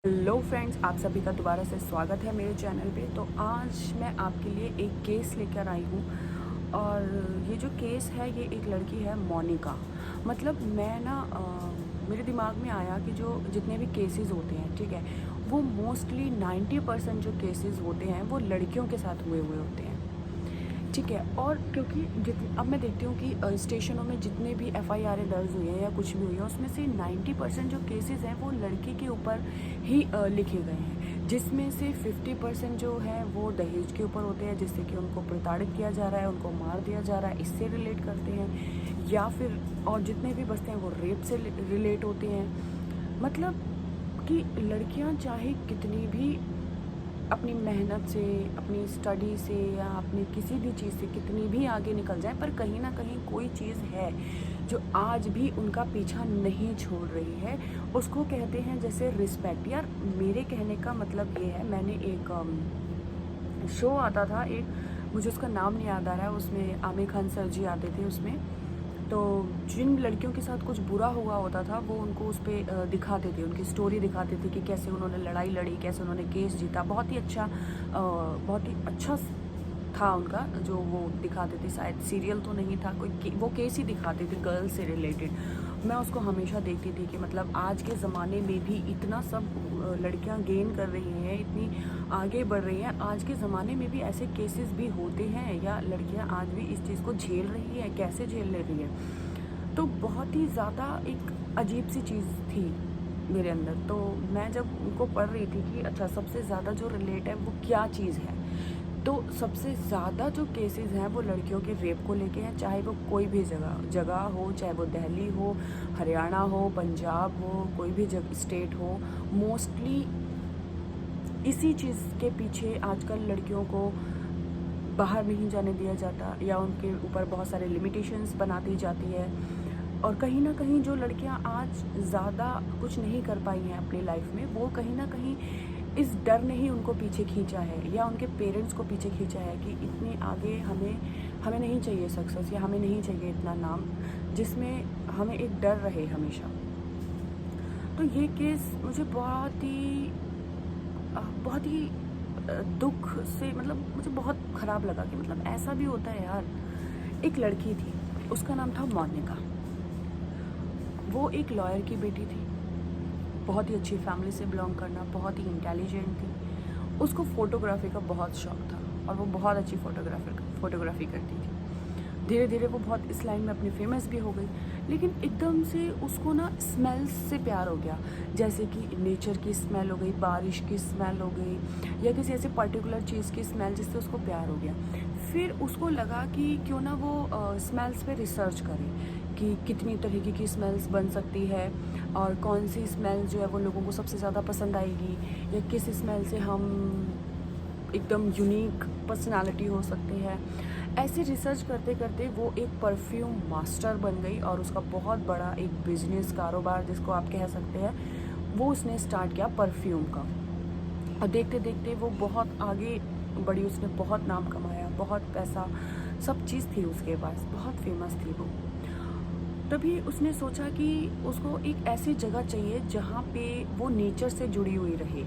Hello friends, आप सभी का दोबारा से स्वागत है मेरे चैनल पे। तो आज मैं आपके लिए एक केस लेकर आई हूँ और ये जो केस है ये एक लड़की है मोनिका। मतलब मैं ना मेरे दिमाग में आया कि जो जितने भी केसेस होते हैं, ठीक है, वो मोस्टली 90% जो केसेस होते हैं वो लड़कियों के साथ हुए हुए होते हैं, ठीक है। और क्योंकि अब मैं देखती हूँ कि स्टेशनों में जितने भी एफआईआर दर्ज हुई हैं या कुछ भी हुई है उसमें से 90% जो केसेस हैं वो लड़की के ऊपर ही लिखे गए हैं, जिसमें से 50% जो है वो दहेज के ऊपर होते हैं, जिससे कि उनको प्रताड़ित किया जा रहा है, उनको मार दिया जा रहा है, इससे रिलेट करते हैं, या फिर और जितने भी बचते हैं वो रेप से रिलेट होते हैं। मतलब कि लड़कियां चाहे कितनी भी अपनी मेहनत से, अपनी स्टडी से या अपनी किसी भी चीज़ से कितनी भी आगे निकल जाए, पर कहीं ना कहीं कोई चीज़ है जो आज भी उनका पीछा नहीं छोड़ रही है। उसको कहते हैं जैसे रिस्पेक्ट। यार मेरे कहने का मतलब ये है, मैंने एक शो आता था एक, मुझे उसका नाम नहीं याद आ रहा है, उसमें आमिर खान सर जी आते थे उसमें। तो जिन लड़कियों के साथ कुछ बुरा हुआ होता था वो उनको उस पर दिखाते थे, उनकी स्टोरी दिखाते थे कि कैसे उन्होंने लड़ाई लड़ी, कैसे उन्होंने केस जीता। बहुत ही अच्छा था उनका जो वो दिखाते थे। शायद सीरियल तो नहीं था कोई, वो केस ही दिखाते थे गर्ल्स से रिलेटेड। मैं उसको हमेशा देखती थी कि मतलब आज के ज़माने में भी इतना सब लड़कियां गेन कर रही हैं, इतनी आगे बढ़ रही हैं, आज के ज़माने में भी ऐसे केसेस भी होते हैं या लड़कियां आज भी इस चीज़ को झेल रही है, कैसे झेल ले रही है। तो बहुत ही ज़्यादा एक अजीब सी चीज़ थी मेरे अंदर। तो मैं जब उनको पढ़ रही थी कि अच्छा सबसे ज़्यादा जो रिलेट है वो क्या चीज़ है, तो सबसे ज़्यादा जो केसेस हैं वो लड़कियों के रेप को लेके हैं, चाहे वो कोई भी जगह हो, चाहे वो दिल्ली हो, हरियाणा हो, पंजाब हो, कोई भी स्टेट हो। मोस्टली इसी चीज़ के पीछे आजकल लड़कियों को बाहर नहीं जाने दिया जाता या उनके ऊपर बहुत सारे लिमिटेशंस बना दी जाती है। और कहीं ना कहीं जो लड़कियां आज ज़्यादा कुछ नहीं कर पाई हैं अपनी लाइफ में, वो कहीं ना कहीं इस डर ने ही उनको पीछे खींचा है या उनके पेरेंट्स को पीछे खींचा है कि इतनी आगे हमें हमें नहीं चाहिए सक्सेस, या हमें नहीं चाहिए इतना नाम जिसमें हमें एक डर रहे हमेशा। तो ये केस मुझे बहुत ही दुख से, मतलब मुझे बहुत ख़राब लगा कि मतलब ऐसा भी होता है यार। एक लड़की थी, उसका नाम था मोनिका। वो एक लॉयर की बेटी थी, बहुत ही अच्छी फैमिली से बिलोंग करना, बहुत ही इंटेलिजेंट थी। उसको फोटोग्राफी का बहुत शौक था और वो बहुत अच्छी फोटोग्राफी करती थी। धीरे धीरे वो बहुत इस लाइन में अपनी फेमस भी हो गई। लेकिन एकदम से उसको ना स्मेल्स से प्यार हो गया, जैसे कि नेचर की स्मेल हो गई, बारिश की स्मेल हो गई, या किसी ऐसे पर्टिकुलर चीज़ की स्मेल जिससे उसको प्यार हो गया। फिर उसको लगा कि क्यों ना वो स्मेल्स पे रिसर्च करे कि कितनी तरीके की स्मेल्स बन सकती है और कौन सी स्मेल जो है वो लोगों को सबसे ज़्यादा पसंद आएगी, या किस स्मेल से हम एकदम यूनिक पर्सनालिटी हो सकती है। ऐसे रिसर्च करते करते वो एक परफ्यूम मास्टर बन गई और उसका बहुत बड़ा एक बिजनेस कारोबार जिसको आप कह सकते हैं, वो उसने स्टार्ट किया परफ्यूम का। और देखते देखते वो बहुत आगे बढ़ी, उसने बहुत नाम कमाया, बहुत पैसा, सब चीज़ थी उसके पास, बहुत फेमस थी वो। तभी उसने सोचा कि उसको एक ऐसी जगह चाहिए जहाँ पे वो नेचर से जुड़ी हुई रहे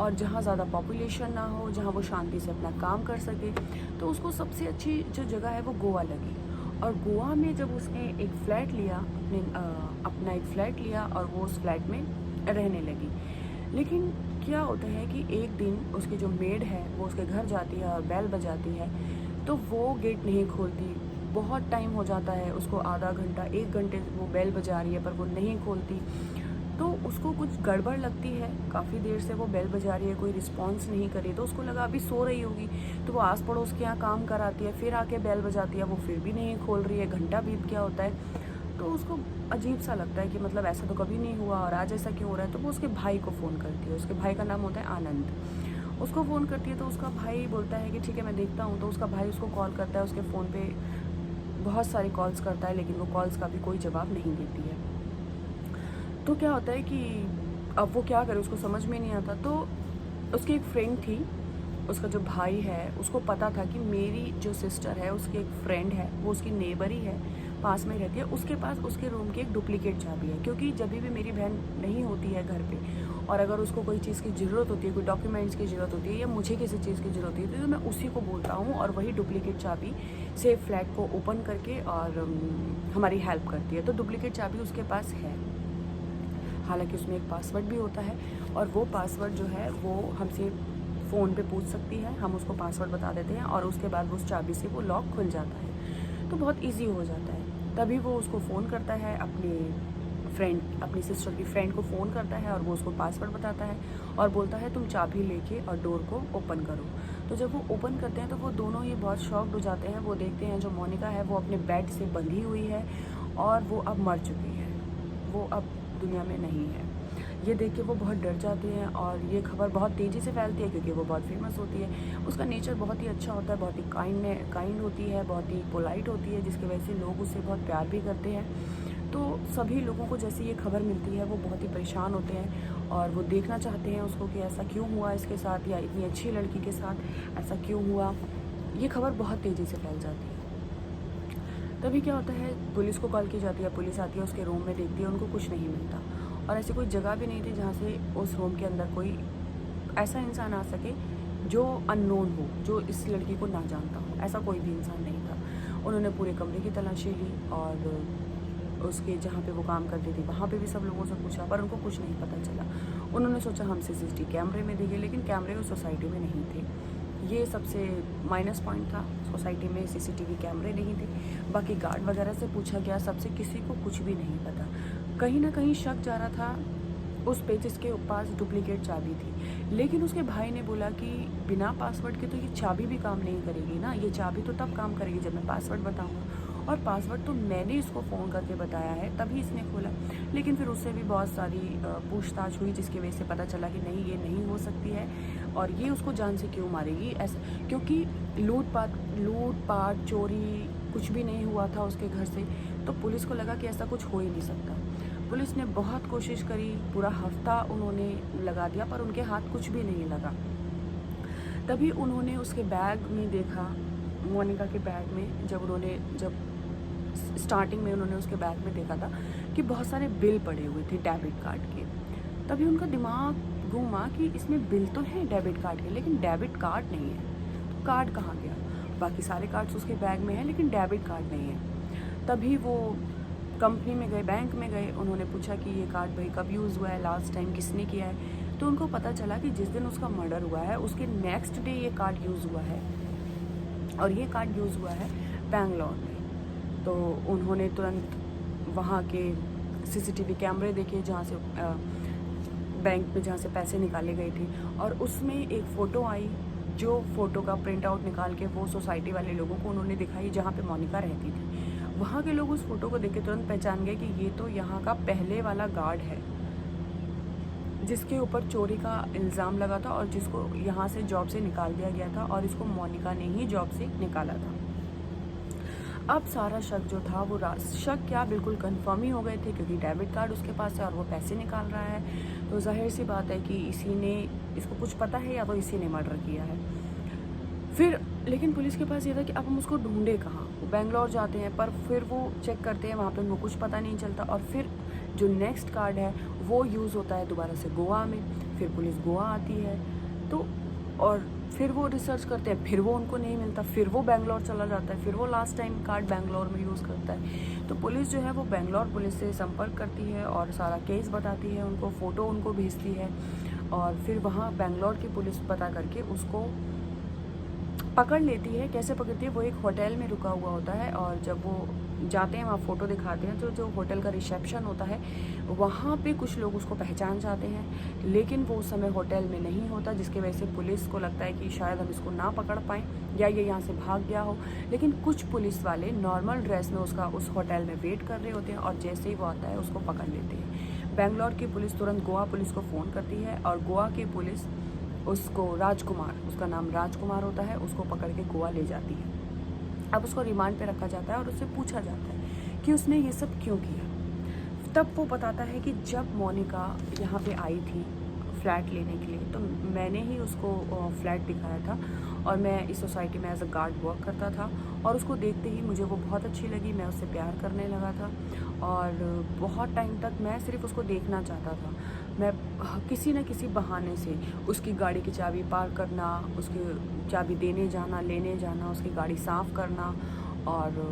और जहाँ ज़्यादा पॉपुलेशन ना हो, जहाँ वो शांति से अपना काम कर सके। तो उसको सबसे अच्छी जो जगह है वो गोवा लगी। और गोवा में जब उसने एक फ्लैट लिया, अपना एक फ्लैट लिया और वो उस फ्लैट में रहने लगी। लेकिन क्या होता है कि एक दिन उसकी जो मेड है वो उसके घर जाती है और बेल बजाती है, तो वो गेट नहीं खोलती। बहुत टाइम हो जाता है, उसको आधा घंटा 1 घंटे वो बेल बजा रही है पर वो नहीं खोलती। तो उसको कुछ गड़बड़ लगती है, काफ़ी देर से वो बेल बजा रही है, कोई रिस्पॉन्स नहीं करे, तो उसको लगा अभी सो रही होगी। तो वो आस पड़ोस के यहाँ काम कराती है, फिर आके बेल बजाती है, वो फिर भी नहीं खोल रही है, घंटा बीत गया होता है। तो उसको अजीब सा लगता है कि मतलब ऐसा तो कभी नहीं हुआ और आज ऐसा क्यों हो रहा है। तो वो उसके भाई को फ़ोन करती है, उसके भाई का नाम होता है आनंद। उसको फ़ोन करती है तो उसका भाई बोलता है कि ठीक है मैं देखता हूँ। तो उसका भाई उसको कॉल करता है, उसके फ़ोन पे बहुत सारी कॉल्स करता है लेकिन वो कॉल्स का भी कोई जवाब नहीं देती है। तो क्या होता है कि अब वो क्या करे, उसको समझ में नहीं आता। तो उसकी एक फ्रेंड थी, उसका जो भाई है उसको पता था कि मेरी जो सिस्टर है उसकी एक फ्रेंड है, वो उसकी नेबर ही है, पास में रहती है, उसके पास उसके रूम की एक डुप्लीकेट चाबी है। क्योंकि जब भी मेरी बहन नहीं होती है घर पे और अगर उसको कोई चीज़ की ज़रूरत होती है, कोई डॉक्यूमेंट्स की ज़रूरत होती है या मुझे किसी चीज़ की ज़रूरत होती है, तो मैं उसी को बोलता हूँ और वही डुप्लीकेट चाबी से फ्लैट को ओपन करके और हमारी हेल्प करती है। तो डुप्लीकेट चाबी उसके पास है, हालांकि उसमें एक पासवर्ड भी होता है और वो पासवर्ड जो है वो हमसे फ़ोन पे पूछ सकती है, हम उसको पासवर्ड बता देते हैं और उसके बाद उस चाबी से वो लॉक खुल जाता है। तो बहुत इजी हो जाता है। तभी वो उसको फ़ोन करता है, अपनी सिस्टर की फ्रेंड को फ़ोन करता है और वो उसको पासवर्ड बताता है और बोलता है तुम चाबी लेके और डोर को ओपन करो। तो जब वो ओपन करते हैं तो वो दोनों ही बहुत शॉक्ड हो जाते हैं। वो देखते हैं जो मोनिका है वो अपने बेड से बंधी हुई है और वो अब मर चुकी है, वो अब दुनिया में नहीं है। ये देख के वो बहुत डर जाते हैं और ये खबर बहुत तेज़ी से फैलती है क्योंकि वो बहुत फेमस होती है। उसका नेचर बहुत ही अच्छा होता है, बहुत ही काइंड होती है, बहुत ही पोलाइट होती है, जिसकी वजह से लोग उससे बहुत प्यार भी करते हैं। तो सभी लोगों को जैसे ये खबर मिलती है वो बहुत ही परेशान होते हैं और वो देखना चाहते हैं उसको कि ऐसा क्यों हुआ इसके साथ या इतनी अच्छी लड़की के साथ ऐसा क्यों हुआ। ये खबर बहुत तेज़ी से फैल जाती है। तभी क्या होता है, पुलिस को कॉल की जाती है, पुलिस आती है, उसके रूम में देखती है, उनको कुछ नहीं मिलता और ऐसी कोई जगह भी नहीं थी जहाँ से उस रूम के अंदर कोई ऐसा इंसान आ सके जो अननोन हो, जो इस लड़की को ना जानता हो। ऐसा कोई भी इंसान नहीं था। उन्होंने पूरे कमरे की तलाशी ली और उसके जहाँ पे वो काम करती थी वहाँ पे भी सब लोगों से पूछा पर उनको कुछ नहीं पता चला। उन्होंने सोचा हम सीसीटीवी कैमरे में देखें, लेकिन कैमरे उस सोसाइटी में नहीं थे। ये सबसे माइनस पॉइंट था, सोसाइटी में सीसीटीवी कैमरे नहीं थे। बाकी गार्ड वगैरह से पूछा गया, सबसे किसी को कुछ भी नहीं पता। कहीं ना कहीं शक जा रहा था उस पे जिसके पास डुप्लीकेट चाबी थी, लेकिन उसके भाई ने बोला कि बिना पासवर्ड के तो ये चाबी भी काम नहीं करेगी ना, ये चाबी तो तब काम करेगी जब मैं पासवर्ड बताऊंगा और पासवर्ड तो मैंने इसको फ़ोन करके बताया है तभी इसने खोला। लेकिन फिर उससे भी बहुत सारी पूछताछ हुई जिसकी वजह से पता चला कि नहीं, ये नहीं हो सकती है और ये उसको जान से क्यों मारेगी ऐसा, क्योंकि लूट पाट चोरी कुछ भी नहीं हुआ था उसके घर से। तो पुलिस को लगा कि ऐसा कुछ हो ही नहीं सकता। पुलिस ने बहुत कोशिश करी, पूरा हफ्ता उन्होंने लगा दिया पर उनके हाथ कुछ भी नहीं लगा। तभी उन्होंने उसके बैग में देखा, मोनिका के बैग में, जब स्टार्टिंग में उन्होंने उसके बैग में देखा था कि बहुत सारे बिल पड़े हुए थे डेबिट कार्ड के। तभी उनका दिमाग घूमा कि इसमें बिल तो हैं डेबिट कार्ड के, लेकिन डेबिट कार्ड नहीं है, तो कार्ड कहाँ गया। बाकी सारे कार्ड्स उसके बैग में हैं लेकिन डेबिट कार्ड नहीं है। तभी वो कंपनी में गए, बैंक में गए, उन्होंने पूछा कि ये कार्ड भाई कब यूज़ हुआ है, लास्ट टाइम किसने किया है। तो उनको पता चला कि जिस दिन उसका मर्डर हुआ है उसके नेक्स्ट डे ये कार्ड यूज़ हुआ है और ये कार्ड यूज़ हुआ है बेंगलोर में। तो उन्होंने तुरंत वहाँ के सीसीटीवी कैमरे देखे जहाँ से बैंक में जहाँ से पैसे निकाले गए थे और उसमें एक फ़ोटो आई, जो फ़ोटो का प्रिंट आउट निकाल के वो सोसाइटी वाले लोगों को उन्होंने दिखाई जहाँ पे मोनिका रहती थी। वहाँ के लोग उस फ़ोटो को देख के तुरंत पहचान गए कि ये तो यहाँ का पहले वाला गार्ड है जिसके ऊपर चोरी का इल्ज़ाम लगा था और जिसको यहाँ से जॉब से निकाल दिया गया था और इसको मोनिका ने ही जॉब से निकाला था। अब सारा शक जो था वो शक क्या बिल्कुल कंफर्म ही हो गए थे क्योंकि डेबिट कार्ड उसके पास है और वो पैसे निकाल रहा है। तो जाहिर सी बात है कि इसको कुछ पता है या तो इसी ने मर्डर किया है। फिर लेकिन पुलिस के पास ये था कि अब हम उसको ढूंढे कहाँ। वो बेंगलोर जाते हैं पर फिर वो चेक करते हैं, वहाँ पे उनको कुछ पता नहीं चलता और फिर जो नेक्स्ट कार्ड है वो यूज़ होता है दोबारा से गोवा में। फिर पुलिस गोवा आती है तो और फिर वो रिसर्च करते हैं, फिर वो उनको नहीं मिलता, फिर वो बेंगलोर चला जाता है, फिर वो लास्ट टाइम कार्ड बेंगलोर में यूज़ करता है। तो पुलिस जो है वो बेंगलोर पुलिस से संपर्क करती है और सारा केस बताती है उनको, फ़ोटो उनको भेजती है और फिर वहाँ बेंगलोर की पुलिस पता करके उसको पकड़ लेती है। कैसे पकड़ती है, वो एक होटल में रुका हुआ होता है और जब वो जाते हैं वहाँ फ़ोटो दिखाते हैं तो जो होटल का रिसेप्शन होता है वहाँ पे कुछ लोग उसको पहचान जाते हैं, लेकिन वो उस समय होटल में नहीं होता जिसकी वजह से पुलिस को लगता है कि शायद हम इसको ना पकड़ पाएँ या ये यहाँ से भाग गया हो। लेकिन कुछ पुलिस वाले नॉर्मल ड्रेस में उसका उस होटल में वेट कर रहे होते हैं और जैसे ही वो आता है उसको पकड़ लेते हैं। बेंगलोर की पुलिस तुरंत गोवा पुलिस को फ़ोन करती है और गोवा की पुलिस उसको राजकुमार, उसका नाम राजकुमार होता है, उसको पकड़ के गोवा ले जाती है। अब उसको रिमांड पे रखा जाता है और उससे पूछा जाता है कि उसने ये सब क्यों किया। तब वो बताता है कि जब मोनिका यहाँ पे आई थी फ्लैट लेने के लिए तो मैंने ही उसको फ्लैट दिखाया था और मैं इस सोसाइटी में एज अ गार्ड वर्क करता था और उसको देखते ही मुझे वो बहुत अच्छी लगी, मैं उससे प्यार करने लगा था। और बहुत टाइम तक मैं सिर्फ उसको देखना चाहता था। मैं किसी न किसी बहाने से उसकी गाड़ी की चाबी पार करना, उसकी चाबी देने जाना, लेने जाना, उसकी गाड़ी साफ़ करना और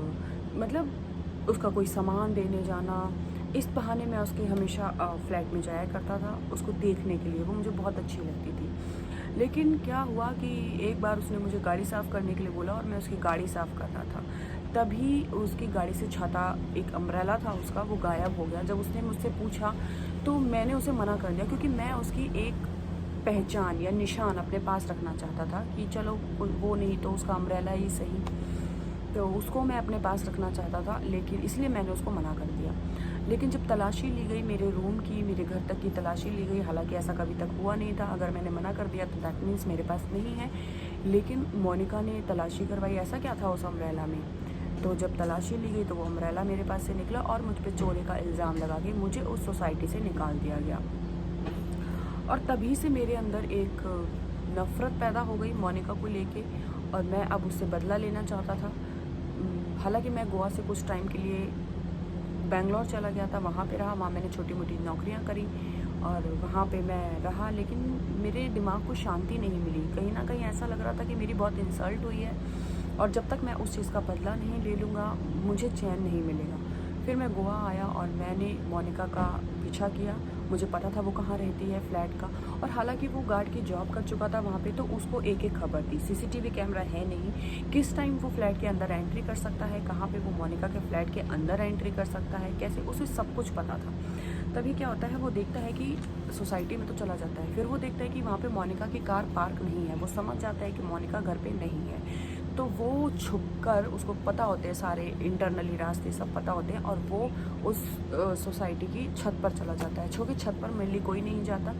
मतलब उसका कोई सामान देने जाना, इस बहाने मैं उसके हमेशा फ्लैट में जाया करता था उसको देखने के लिए। वो मुझे बहुत अच्छी लगती थी। लेकिन क्या हुआ कि एक बार उसने मुझे गाड़ी साफ़ करने के लिए बोला और मैं उसकी गाड़ी साफ़ कर रहा था। तभी उसकी गाड़ी से छाता, एक अम्ब्रेला था उसका, वो गायब हो गया। जब उसने मुझसे पूछा तो मैंने उसे मना कर दिया, क्योंकि मैं उसकी एक पहचान या निशान अपने पास रखना चाहता था कि चलो वो नहीं तो उसका अम्ब्रेला ही सही। तो उसको मैं अपने पास रखना चाहता था, लेकिन इसलिए मैंने उसको मना कर दिया। लेकिन जब तलाशी ली गई मेरे रूम की, मेरे घर तक की तलाशी ली गई, हालांकि ऐसा कभी तक हुआ नहीं था। अगर मैंने मना कर दिया तो दैट मीन्स मेरे पास नहीं है। लेकिन मोनिका ने तलाशी करवाई, ऐसा क्या था उस अम्ब्रेला में। तो जब तलाशी ली गई तो वो अम्ब्रेला मेरे पास से निकला और मुझ पर चोरी का इल्ज़ाम लगा के मुझे उस सोसाइटी से निकाल दिया गया। और तभी से मेरे अंदर एक नफ़रत पैदा हो गई मोनिका को लेके, और मैं अब उससे बदला लेना चाहता था। हालांकि मैं गोवा से कुछ टाइम के लिए बेंगलोर चला गया था, वहाँ पे रहा, वहाँ मैंने छोटी मोटी नौकरियाँ करी और वहाँ पे मैं रहा। लेकिन मेरे दिमाग को शांति नहीं मिली, कहीं ना कहीं ऐसा लग रहा था कि मेरी बहुत इंसल्ट हुई है और जब तक मैं उस चीज़ का बदला नहीं ले लूँगा मुझे चैन नहीं मिलेगा। फिर मैं गोवा आया और मैंने मोनिका का पीछा किया। मुझे पता था वो कहाँ रहती है, फ्लैट का। और हालांकि वो गार्ड की जॉब कर चुका था वहाँ पे, तो उसको एक एक खबर थी। सीसीटीवी कैमरा है नहीं, किस टाइम वो फ्लैट के अंदर एंट्री कर सकता है, कहाँ पे वो मोनिका के फ्लैट के अंदर एंट्री कर सकता है, कैसे, उसे सब कुछ पता था। तभी क्या होता है, वो देखता है कि सोसाइटी में तो चला जाता है, फिर वो देखता है कि वहाँ पे मोनिका की कार पार्क नहीं है। वो समझ जाता है कि मोनिका घर पे नहीं है, तो वो छुपकर, उसको पता होते हैं सारे इंटरनली रास्ते सब पता होते हैं, और वो उस सोसाइटी की छत पर चला जाता है। क्योंकि छत पर मेनली कोई नहीं जाता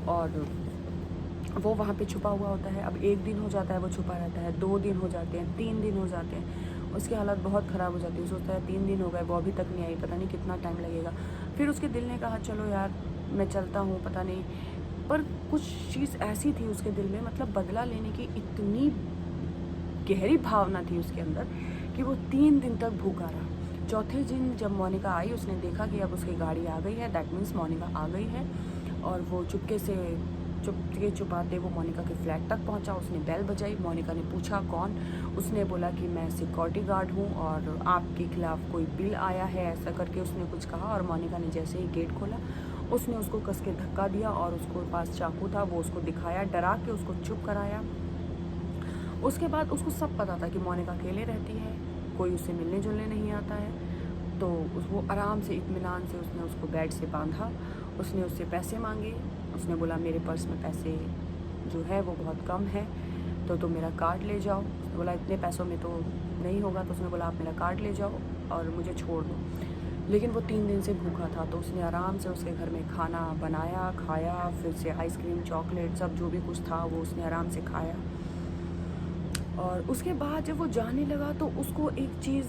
और वो वहाँ पे छुपा हुआ होता है। अब 1 दिन हो जाता है वो छुपा रहता है, 2 दिन हो जाते हैं, 3 दिन हो जाते हैं, उसकी हालत बहुत ख़राब हो जाती है। सोचता है 3 दिन हो गए वो अभी तक नहीं आई, पता नहीं कितना टाइम लगेगा। फिर उसके दिल ने कहा चलो यार मैं चलता हूँ, पता नहीं। पर कुछ चीज़ ऐसी थी उसके दिल में, मतलब बदला लेने की इतनी गहरी भावना थी उसके अंदर कि वो 3 दिन तक भूखा रहा। चौथे दिन जब मोनिका आई, उसने देखा कि अब उसकी गाड़ी आ गई है, दैट मीन्स मोनिका आ गई है, और वो चुपके छुपाते वो मोनिका के फ्लैट तक पहुंचा। उसने बेल बजाई, मोनिका ने पूछा कौन, उसने बोला कि मैं सिक्योरिटी गार्ड हूं और आपके खिलाफ कोई बिल आया है, ऐसा करके उसने कुछ कहा। और मोनिका ने जैसे ही गेट खोला उसने उसको कस के धक्का दिया और उसको पास चाकू था वो उसको दिखाया, डरा के उसको चुप कराया। उसके बाद उसको सब पता था कि मोनिका अकेले रहती है, कोई उससे मिलने जुलने नहीं आता है। तो वो आराम से इत्मीनान से उसने उसको बेड से बांधा। उसने उससे पैसे मांगे, उसने बोला मेरे पर्स में पैसे जो है वो बहुत कम है, तो तुम मेरा कार्ड ले जाओ। उसने बोला इतने पैसों में तो नहीं होगा, तो उसने बोला आप मेरा कार्ड ले जाओ और मुझे छोड़ दो। लेकिन वो 3 दिन से भूखा था, तो उसने आराम से उसके घर में खाना बनाया, खाया, फिर से आइसक्रीम, चॉकलेट, सब जो भी कुछ था वो उसने आराम से खाया। और उसके बाद जब वो जाने लगा तो उसको एक चीज़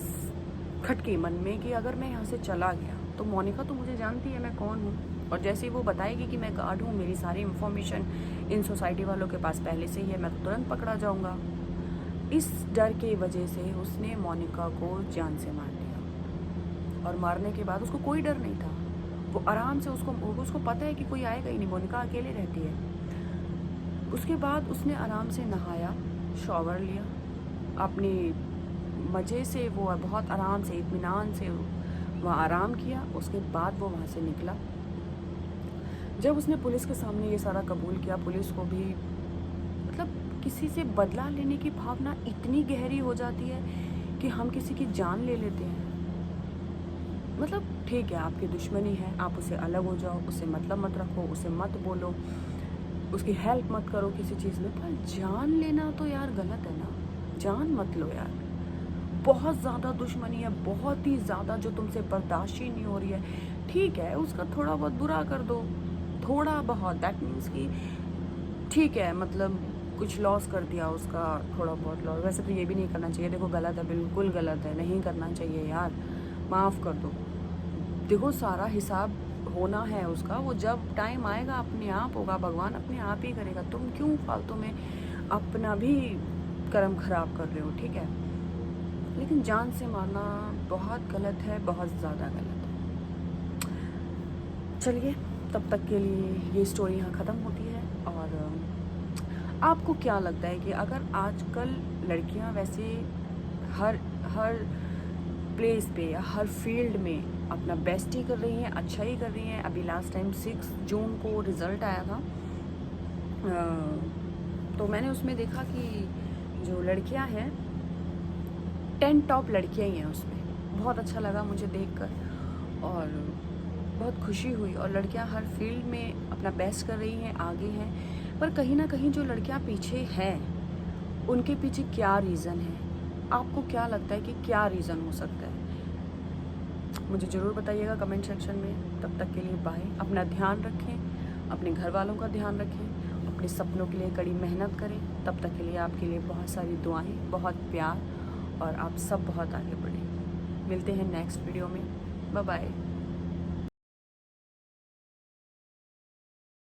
खटकी मन में कि अगर मैं यहाँ से चला गया तो मोनिका तो मुझे जानती है मैं कौन हूँ, और जैसे ही वो बताएगी कि मैं गार्ड हूँ, मेरी सारी इन्फॉर्मेशन इन सोसाइटी वालों के पास पहले से ही है, मैं तो तुरंत पकड़ा जाऊँगा। इस डर के वजह से उसने मोनिका को जान से मार दिया। और मारने के बाद उसको कोई डर नहीं था, वो आराम से, उसको पता है कि कोई आएगा ही नहीं, मोनिका अकेले रहती है। उसके बाद उसने आराम से नहाया, शॉवर लिया, अपने मज़े से वो बहुत आराम से इत्मीनान से वहाँ आराम किया। उसके बाद वो वहाँ से निकला। जब उसने पुलिस के सामने ये सारा कबूल किया, पुलिस को भी मतलब किसी से बदला लेने की भावना इतनी गहरी हो जाती है कि हम किसी की जान ले लेते हैं। मतलब ठीक है आपकी दुश्मनी है, आप उससे अलग हो जाओ, उससे मतलब मत रखो, उसे मत बोलो, उसकी हेल्प मत करो किसी चीज़ में, पर जान लेना तो यार गलत है ना। जान मत लो यार, बहुत ज़्यादा दुश्मनी है, बहुत ही ज़्यादा, जो तुमसे बर्दाश्त ही नहीं हो रही है। ठीक है उसका थोड़ा बहुत बुरा कर दो, थोड़ा बहुत, दैट मीन्स कि ठीक है, मतलब कुछ लॉस कर दिया उसका, थोड़ा बहुत लॉस। वैसे तो ये भी नहीं करना चाहिए, देखो गलत है, बिल्कुल गलत है, नहीं करना चाहिए यार, माफ़ कर दो। देखो सारा हिसाब होना है उसका, वो जब टाइम आएगा अपने आप होगा, भगवान अपने आप ही करेगा। तुम क्यों फालतू में अपना भी कर्म खराब कर रहे हो, ठीक है। लेकिन जान से मारना बहुत गलत है, बहुत ज़्यादा गलत है। चलिए, तब तक के लिए ये स्टोरी यहाँ ख़त्म होती है। और आपको क्या लगता है कि अगर आजकल लड़कियाँ वैसे हर हर प्लेस पे या हर फील्ड में अपना बेस्ट ही कर रही हैं, अच्छा ही कर रही हैं। अभी लास्ट टाइम 6 जून को रिज़ल्ट आया था, तो मैंने उसमें देखा कि जो लड़कियां हैं 10 टॉप लड़कियां ही हैं उसमें। बहुत अच्छा लगा मुझे देखकर और बहुत खुशी हुई। और लड़कियां हर फील्ड में अपना बेस्ट कर रही हैं, आगे हैं। पर कहीं ना कहीं जो लड़कियां पीछे हैं, उनके पीछे क्या रीज़न है? आपको क्या लगता है कि क्या रीज़न हो सकता है? मुझे ज़रूर बताइएगा कमेंट सेक्शन में। तब तक के लिए बाय। अपना ध्यान रखें, अपने घर वालों का ध्यान रखें, अपने सपनों के लिए कड़ी मेहनत करें। तब तक के लिए आपके लिए बहुत सारी दुआएं, बहुत प्यार, और आप सब बहुत आगे बढ़ें। मिलते हैं नेक्स्ट वीडियो में। Bye bye.